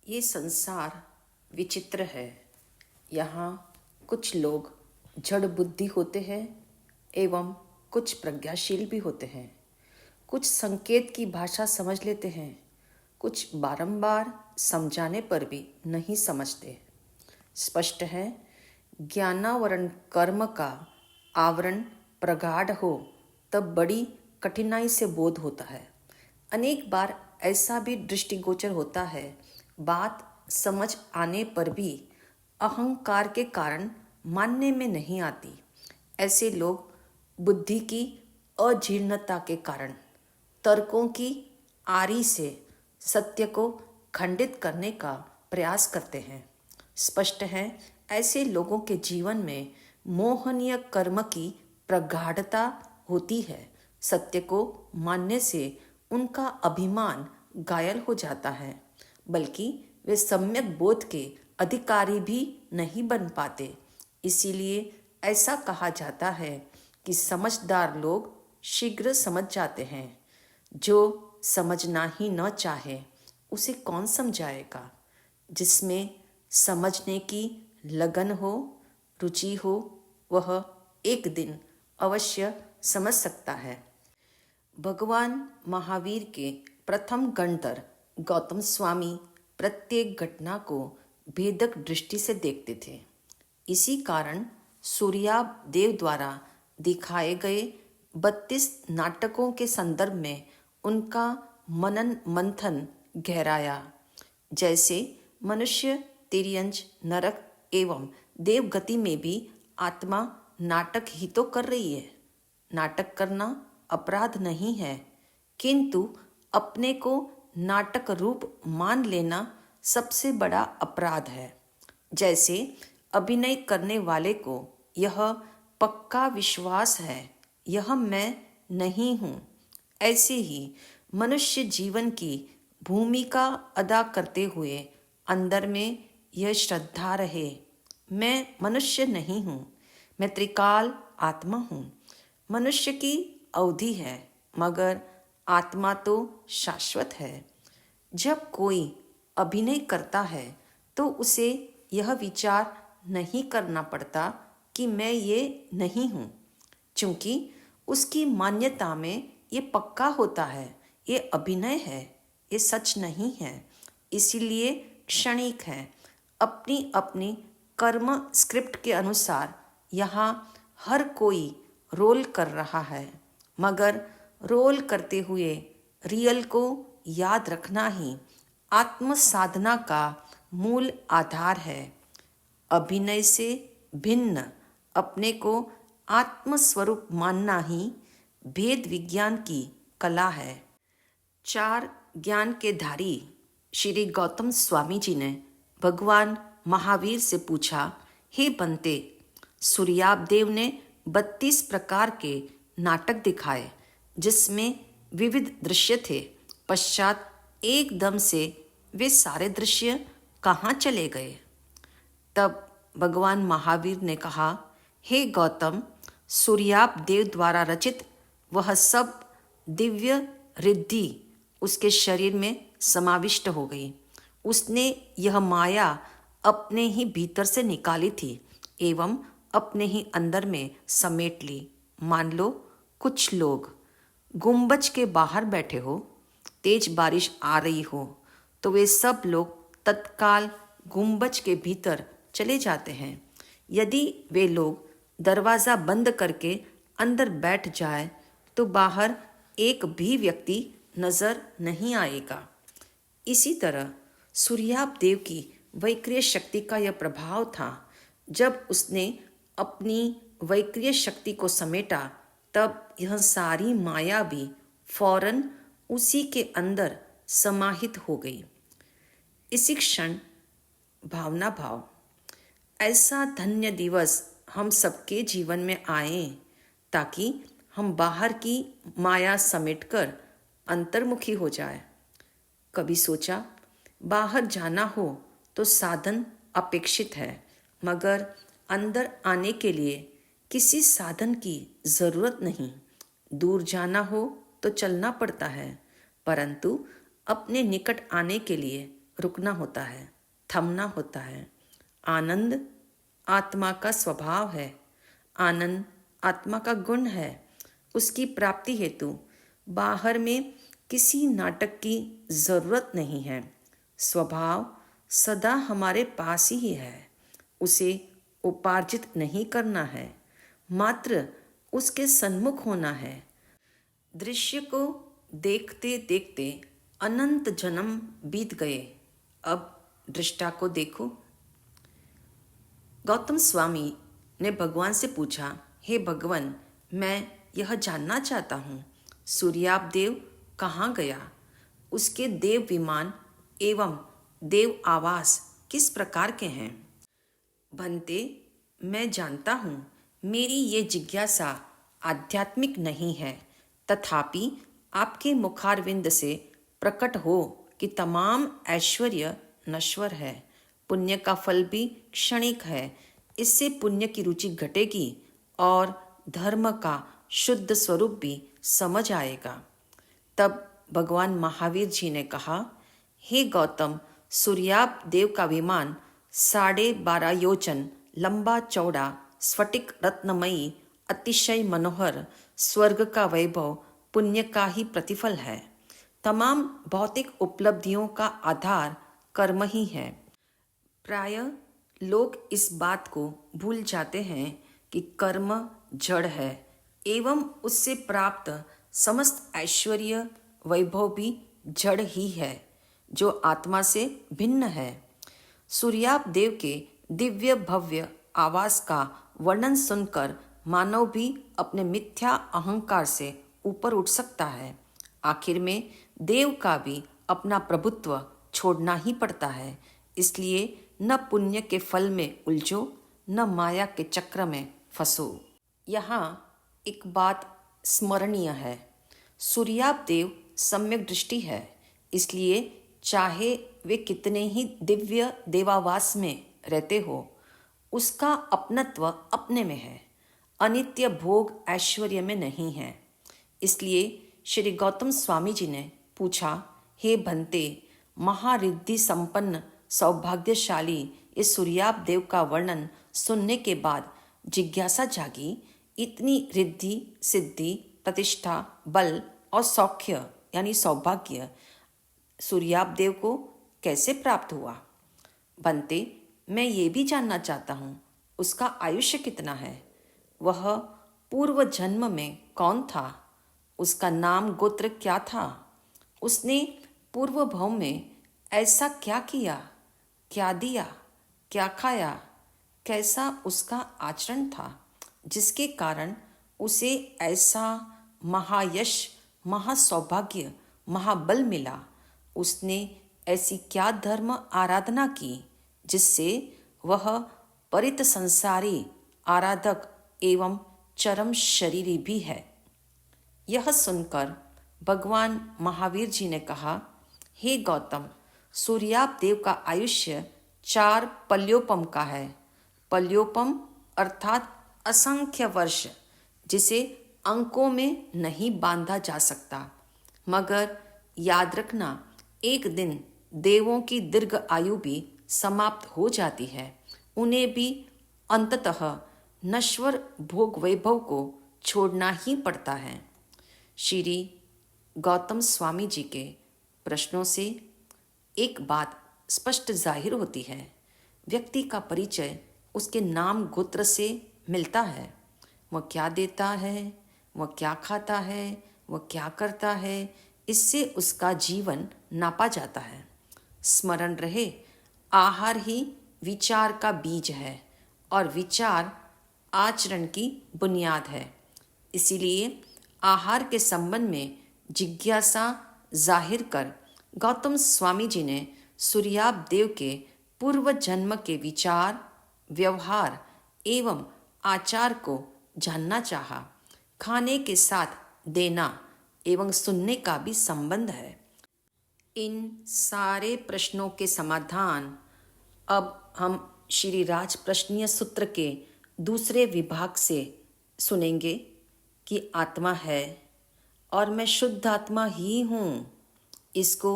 ये संसार विचित्र है। यहाँ कुछ लोग जड़ बुद्धि होते हैं एवं कुछ प्रज्ञाशील भी होते हैं। कुछ संकेत की भाषा समझ लेते हैं, कुछ बारंबार समझाने पर भी नहीं समझते। स्पष्ट है, ज्ञानावरण कर्म का आवरण प्रगाढ़ हो तब बड़ी कठिनाई से बोध होता है। अनेक बार ऐसा भी दृष्टिगोचर होता है, बात समझ आने पर भी अहंकार के कारण मानने में नहीं आती। ऐसे लोग बुद्धि की अजीर्णता के कारण तर्कों की आरी से सत्य को खंडित करने का प्रयास करते हैं। स्पष्ट है, ऐसे लोगों के जीवन में मोहनीय कर्म की प्रगाढ़ता होती है। सत्य को मानने से उनका अभिमान घायल हो जाता है, बल्कि वे सम्यक बोध के अधिकारी भी नहीं बन पाते। इसीलिए ऐसा कहा जाता है कि समझदार लोग शीघ्र समझ जाते हैं। जो समझना ही न चाहे उसे कौन समझाएगा। जिसमें समझने की लगन हो, रुचि हो, वह एक दिन अवश्य समझ सकता है। भगवान महावीर के प्रथम गणधर गौतम स्वामी प्रत्येक घटना को भेदक दृष्टि से देखते थे। इसी कारण सूर्याब देव द्वारा दिखाए गए 32 नाटकों के संदर्भ में उनका मनन मंथन गहराया। जैसे मनुष्य, तिर्यंच, नरक एवं देवगति में भी आत्मा नाटक ही तो कर रही है। नाटक करना अपराध नहीं है, किंतु अपने को नाटक रूप मान लेना सबसे बड़ा अपराध है। जैसे अभिनय करने वाले को यह पक्का विश्वास है, यह मैं नहीं हूँ, ऐसे ही मनुष्य जीवन की भूमिका अदा करते हुए अंदर में यह श्रद्धा रहे, मैं मनुष्य नहीं हूँ, मैं त्रिकाल आत्मा हूँ। मनुष्य की अवधि है, मगर आत्मा तो शाश्वत है। जब कोई अभिनय करता है तो उसे यह विचार नहीं करना पड़ता कि मैं ये नहीं हूँ, क्योंकि उसकी मान्यता में ये पक्का होता है, ये अभिनय है, ये सच नहीं है। इसीलिए क्षणिक है। अपनी अपनी कर्म स्क्रिप्ट के अनुसार यहाँ हर कोई रोल कर रहा है, मगर रोल करते हुए रियल को याद रखना ही आत्म साधना का मूल आधार है। अभिनय से भिन्न अपने को आत्मस्वरूप मानना ही भेद विज्ञान की कला है। 4 ज्ञान के धारी श्री गौतम स्वामी जी ने भगवान महावीर से पूछा, हे बंते, सूर्याबदेव ने 32 प्रकार के नाटक दिखाए, जिसमें विविध दृश्य थे। पश्चात एकदम से वे सारे दृश्य कहाँ चले गए? तब भगवान महावीर ने कहा, हे गौतम, सूर्याब देव द्वारा रचित वह सब दिव्य रिद्धि उसके शरीर में समाविष्ट हो गई। उसने यह माया अपने ही भीतर से निकाली थी एवं अपने ही अंदर में समेट ली। मान लो कुछ लोग गुंबज के बाहर बैठे हो, तेज बारिश आ रही हो, तो वे सब लोग तत्काल गुंबज के भीतर चले जाते हैं। यदि वे लोग दरवाज़ा बंद करके अंदर बैठ जाए तो बाहर एक भी व्यक्ति नजर नहीं आएगा। इसी तरह सूर्याब देव की वैक्रिय शक्ति का यह प्रभाव था। जब उसने अपनी वैक्रिय शक्ति को समेटा, तब यह सारी माया भी फौरन उसी के अंदर समाहित हो गई। इसी क्षण भावना भाव। ऐसा धन्य दिवस हम सबके जीवन में आए, ताकि हम बाहर की माया समेटकर अंतर्मुखी हो जाए। कभी सोचा, बाहर जाना हो तो साधन अपेक्षित है, मगर अंदर आने के लिए किसी साधन की ज़रूरत नहीं। दूर जाना हो तो चलना पड़ता है, परंतु अपने निकट आने के लिए रुकना होता है, थमना होता है। आनंद आत्मा का स्वभाव है, आनंद आत्मा का गुण है। उसकी प्राप्ति हेतु बाहर में किसी नाटक की जरूरत नहीं है। स्वभाव सदा हमारे पास ही है, उसे उपार्जित नहीं करना है, मात्र उसके सन्मुख होना है। दृश्य को देखते देखते अनंत जन्म बीत गए, अब दृष्टा को देखो। गौतम स्वामी ने भगवान से पूछा, हे भगवान, मैं यह जानना चाहता हूँ, सूर्याप देव कहाँ गया? उसके देव विमान एवं देव आवास किस प्रकार के हैं? भंते, मैं जानता हूँ, मेरी ये जिज्ञासा आध्यात्मिक नहीं है, तथापि आपके मुखारविंद से प्रकट हो कि तमाम ऐश्वर्य नश्वर है, पुण्य का फल भी क्षणिक है। इससे पुण्य की रुचि घटेगी और धर्म का शुद्ध स्वरूप भी समझ आएगा। तब भगवान महावीर जी ने कहा, हे गौतम, सूर्याप देव का विमान 12.5 योजन लंबा चौड़ा, स्फटिक रत्नमयी, अतिशय मनोहर, स्वर्ग का वैभव पुण्य का ही प्रतिफल है। तमाम भौतिक उपलब्धियों का आधार कर्म ही है। प्रायः लोग इस बात को भूल जाते हैं कि कर्म जड़ है एवं उससे प्राप्त समस्त ऐश्वर्य वैभव भी जड़ ही है, जो आत्मा से भिन्न है। सूर्याप देव के दिव्य भव्य आवास का वर्णन सुनकर मानव भी अपने मिथ्या अहंकार से ऊपर उठ सकता है। आखिर में देव का भी अपना प्रभुत्व छोड़ना ही पड़ता है। इसलिए न पुण्य के फल में उलझो, न माया के चक्र में फंसो। यहाँ एक बात स्मरणीय है, सूर्याप देव सम्यक दृष्टि है, इसलिए चाहे वे कितने ही दिव्य देवावास में रहते हो, उसका अपनत्व अपने में है, अनित्य भोग ऐश्वर्य में नहीं है। इसलिए श्री गौतम स्वामी जी ने पूछा, हे भंते, महारिद्धि संपन्न सौभाग्यशाली इस सूर्याप देव का वर्णन सुनने के बाद जिज्ञासा जागी, इतनी रिद्धि सिद्धि प्रतिष्ठा बल और सौख्य यानी सौभाग्य सूर्याप देव को कैसे प्राप्त हुआ? भंते, मैं ये भी जानना चाहता हूँ, उसका आयुष्य कितना है? वह पूर्व जन्म में कौन था? उसका नाम गोत्र क्या था? उसने पूर्व भव में ऐसा क्या किया, क्या दिया, क्या खाया, कैसा उसका आचरण था, जिसके कारण उसे ऐसा महायश, महासौभाग्य, महाबल मिला? उसने ऐसी क्या धर्म आराधना की जिससे वह परित संसारी आराधक एवं चरम शरीरी भी है? यह सुनकर भगवान महावीर जी ने कहा, हे गौतम, सूर्याप देव का आयुष्य 4 पल्योपम का है। पल्योपम अर्थात असंख्य वर्ष, जिसे अंकों में नहीं बांधा जा सकता। मगर याद रखना, एक दिन देवों की दीर्घ आयु भी समाप्त हो जाती है, उन्हें भी अंततः नश्वर भोग वैभव को छोड़ना ही पड़ता है। श्री गौतम स्वामी जी के प्रश्नों से एक बात स्पष्ट जाहिर होती है, व्यक्ति का परिचय उसके नाम गोत्र से मिलता है। वह क्या देता है, वह क्या खाता है, वह क्या करता है, इससे उसका जीवन नापा जाता है। स्मरण रहे, आहार ही विचार का बीज है और विचार आचरण की बुनियाद है। इसीलिए आहार के संबंध में जिज्ञासा जाहिर कर गौतम स्वामी जी ने सूर्याप देव के पूर्व जन्म के विचार, व्यवहार एवं आचार को जानना चाहा। खाने के साथ देना एवं सुनने का भी संबंध है। इन सारे प्रश्नों के समाधान अब हम श्री राज प्रश्नीय सूत्र के दूसरे विभाग से सुनेंगे कि आत्मा है और मैं शुद्ध आत्मा ही हूँ। इसको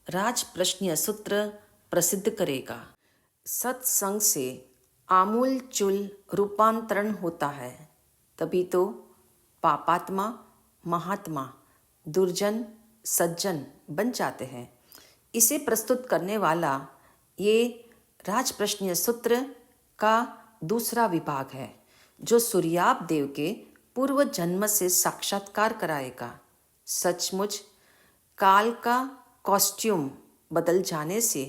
राज प्रश्न सूत्र प्रसिद्ध करेगा। सत्संग से आमूल चूल रूपांतरण होता है, तभी तो पापात्मा महात्मा दुर्जन सज्जन बन जाते हैं। इसे प्रस्तुत करने वाला ये राज प्रश्न सूत्र का दूसरा विभाग है, जो सूर्याप देव के पूर्व जन्म से साक्षात्कार कराएगा। सचमुच काल का कॉस्ट्यूम बदल जाने से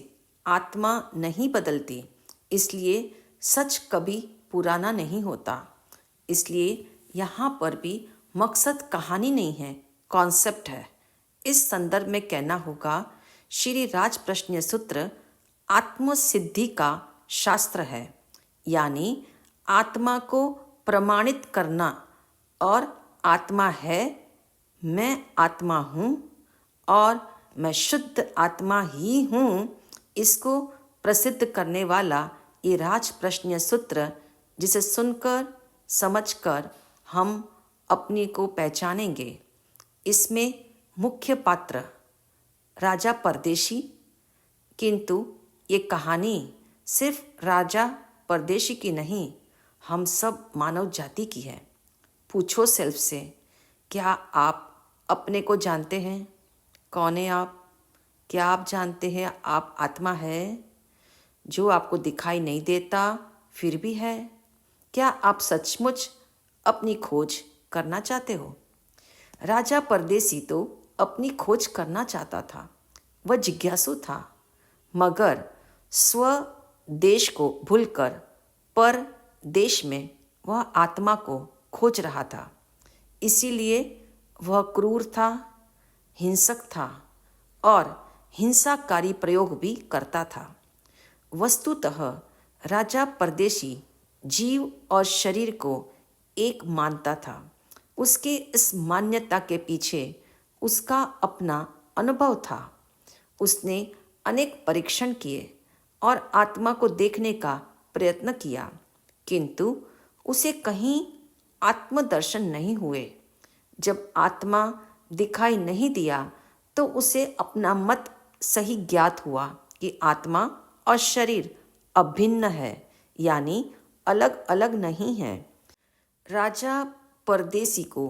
आत्मा नहीं बदलती, इसलिए सच कभी पुराना नहीं होता। इसलिए यहाँ पर भी मकसद कहानी नहीं है, कॉन्सेप्ट है। इस संदर्भ में कहना होगा, श्री राज प्रश्न सूत्र आत्मसिद्धि का शास्त्र है, यानी आत्मा को प्रमाणित करना और आत्मा है, मैं आत्मा हूँ और मैं शुद्ध आत्मा ही हूँ, इसको प्रसिद्ध करने वाला ये राज प्रश्न सूत्र, जिसे सुनकर समझकर हम अपने को पहचानेंगे। इसमें मुख्य पात्र राजा परदेशी, किंतु ये कहानी सिर्फ राजा परदेशी की नहीं, हम सब मानव जाति की है। पूछो सेल्फ से, क्या आप अपने को जानते हैं? कौन है आप? क्या आप जानते हैं आप आत्मा है, जो आपको दिखाई नहीं देता फिर भी है? क्या आप सचमुच अपनी खोज करना चाहते हो? राजा परदेसी तो अपनी खोज करना चाहता था, वह जिज्ञासु था, मगर स्व देश को भूलकर पर देश में वह आत्मा को खोज रहा था। इसीलिए वह क्रूर था, हिंसक था और हिंसाकारी प्रयोग भी करता था। वस्तुतः राजा परदेशी जीव और शरीर को एक मानता था। उसके इस मान्यता के पीछे उसका अपना अनुभव था। उसने अनेक परीक्षण किए और आत्मा को देखने का प्रयत्न किया, किंतु उसे कहीं आत्मदर्शन नहीं हुए। जब आत्मा दिखाई नहीं दिया तो उसे अपना मत सही ज्ञात हुआ कि आत्मा और शरीर अभिन्न है, यानी अलग अलग नहीं है। राजा परदेसी को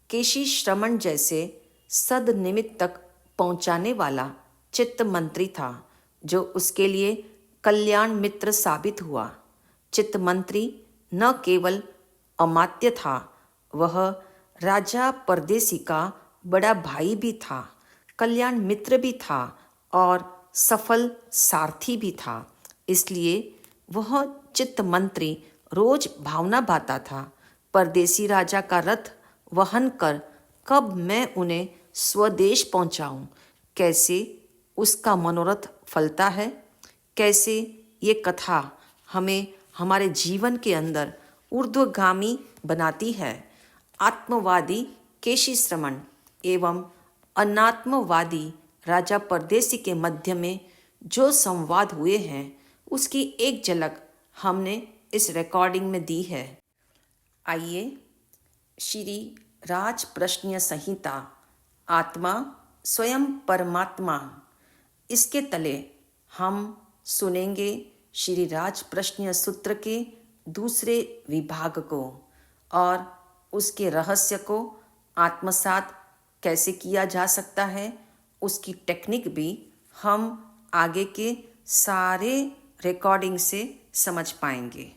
केशी श्रमण जैसे सदनिमित्त तक पहुंचाने वाला चित्त मंत्री था, जो उसके लिए कल्याण मित्र साबित हुआ। चित्त मंत्री न केवल अमात्य था, वह राजा परदेसी का बड़ा भाई भी था, कल्याण मित्र भी था और सफल सारथी भी था। इसलिए वह चित्त मंत्री रोज भावना भाता था, परदेसी राजा का रथ वहन कर कब मैं उन्हें स्वदेश पहुंचाऊं। कैसे उसका मनोरथ फलता है, कैसे ये कथा हमें हमारे जीवन के अंदर ऊर्ध्वगामी बनाती है। आत्मवादी केशी श्रमण एवं अनात्मवादी राजा परदेसी के मध्य में जो संवाद हुए हैं, उसकी एक झलक हमने इस रिकॉर्डिंग में दी है। आइए श्री राज प्रश्न संहिता आत्मा स्वयं परमात्मा, इसके तले हम सुनेंगे श्री राज प्रश्न सूत्र के दूसरे विभाग को और उसके रहस्य को आत्मसात कैसे किया जा सकता है, उसकी टेक्निक भी हम आगे के सारे रिकॉर्डिंग से समझ पाएंगे।